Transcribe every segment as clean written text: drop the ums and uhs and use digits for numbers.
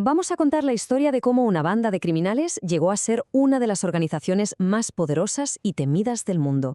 Vamos a contar la historia de cómo una banda de criminales llegó a ser una de las organizaciones más poderosas y temidas del mundo.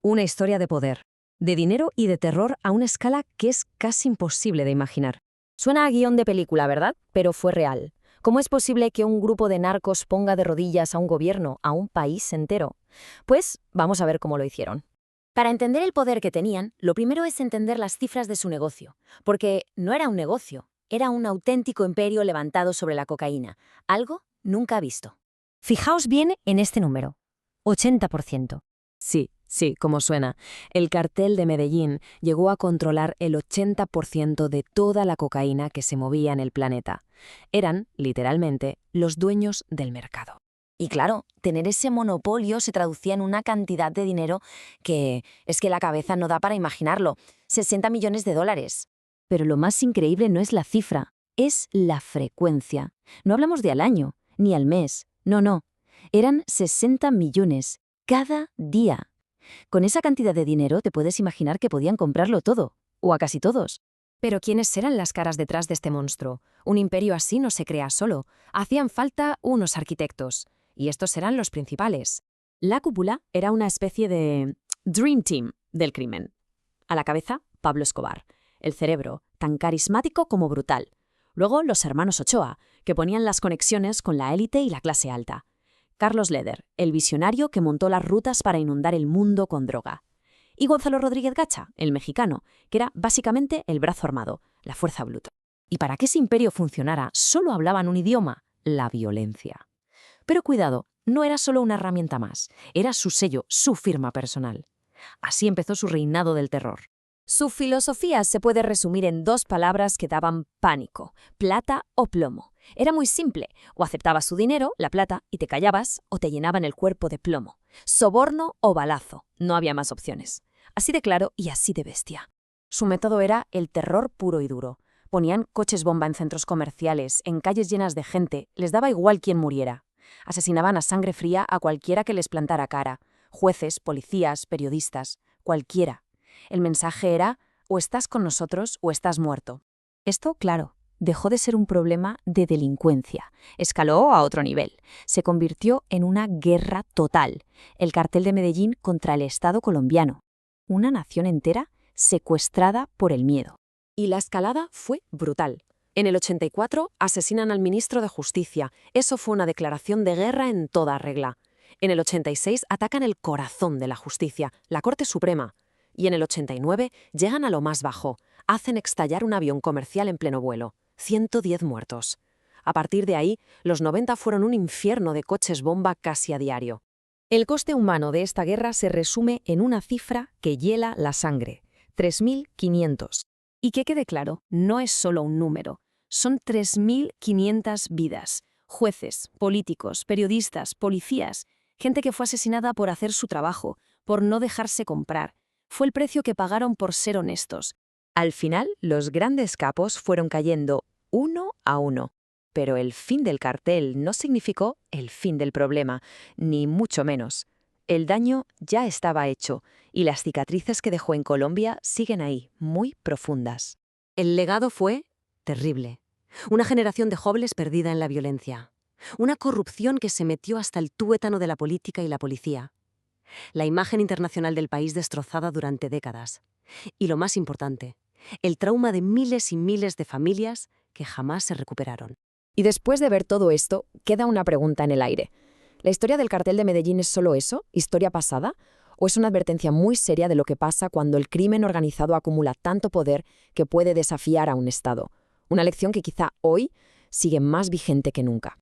Una historia de poder, de dinero y de terror a una escala que es casi imposible de imaginar. Suena a guión de película, ¿verdad? Pero fue real. ¿Cómo es posible que un grupo de narcos ponga de rodillas a un gobierno, a un país entero? Pues vamos a ver cómo lo hicieron. Para entender el poder que tenían, lo primero es entender las cifras de su negocio, porque no era un negocio, era un auténtico imperio levantado sobre la cocaína, algo nunca visto. Fijaos bien en este número, 80%. Sí, como suena. El cartel de Medellín llegó a controlar el 80% de toda la cocaína que se movía en el planeta. Eran, literalmente, los dueños del mercado. Y claro, tener ese monopolio se traducía en una cantidad de dinero que es que la cabeza no da para imaginarlo. 60 millones de dólares. Pero lo más increíble no es la cifra, es la frecuencia. No hablamos de al año, ni al mes, no. Eran 60 millones cada día. Con esa cantidad de dinero te puedes imaginar que podían comprarlo todo, o a casi todos. Pero ¿quiénes eran las caras detrás de este monstruo? Un imperio así no se crea solo. Hacían falta unos arquitectos. Y estos eran los principales. La cúpula era una especie de Dream Team del crimen. A la cabeza, Pablo Escobar. El cerebro, tan carismático como brutal. Luego, los hermanos Ochoa, que ponían las conexiones con la élite y la clase alta. Carlos Leder, el visionario que montó las rutas para inundar el mundo con droga. Y Gonzalo Rodríguez Gacha, el mexicano, que era básicamente el brazo armado, la fuerza bruta. Y para que ese imperio funcionara, solo hablaban un idioma: la violencia. Pero cuidado, no era solo una herramienta más, era su sello, su firma personal. Así empezó su reinado del terror. Su filosofía se puede resumir en dos palabras que daban pánico: plata o plomo. Era muy simple: o aceptabas su dinero, la plata, y te callabas, o te llenaban el cuerpo de plomo. Soborno o balazo, no había más opciones. Así de claro y así de bestia. Su método era el terror puro y duro. Ponían coches bomba en centros comerciales, en calles llenas de gente, les daba igual quién muriera. Asesinaban a sangre fría a cualquiera que les plantara cara: jueces, policías, periodistas, cualquiera. El mensaje era: o estás con nosotros o estás muerto. Esto, claro, dejó de ser un problema de delincuencia. Escaló a otro nivel. Se convirtió en una guerra total. El cartel de Medellín contra el Estado colombiano. Una nación entera secuestrada por el miedo. Y la escalada fue brutal. En el 84 asesinan al ministro de Justicia. Eso fue una declaración de guerra en toda regla. En el 86 atacan el corazón de la justicia, la Corte Suprema. Y en el 89 llegan a lo más bajo. Hacen estallar un avión comercial en pleno vuelo. 110 muertos. A partir de ahí, los 90 fueron un infierno de coches bomba casi a diario. El coste humano de esta guerra se resume en una cifra que hiela la sangre: 3.500. Y que quede claro, no es solo un número. Son 3.500 vidas. Jueces, políticos, periodistas, policías, gente que fue asesinada por hacer su trabajo, por no dejarse comprar. Fue el precio que pagaron por ser honestos. Al final, los grandes capos fueron cayendo uno a uno. Pero el fin del cartel no significó el fin del problema, ni mucho menos. El daño ya estaba hecho, y las cicatrices que dejó en Colombia siguen ahí, muy profundas. El legado fue terrible. Una generación de jóvenes perdida en la violencia. Una corrupción que se metió hasta el tuétano de la política y la policía. La imagen internacional del país destrozada durante décadas. Y lo más importante, el trauma de miles y miles de familias que jamás se recuperaron. Y después de ver todo esto, queda una pregunta en el aire. ¿La historia del cartel de Medellín es solo eso, historia pasada? ¿O es una advertencia muy seria de lo que pasa cuando el crimen organizado acumula tanto poder que puede desafiar a un Estado? Una lección que quizá hoy sigue más vigente que nunca.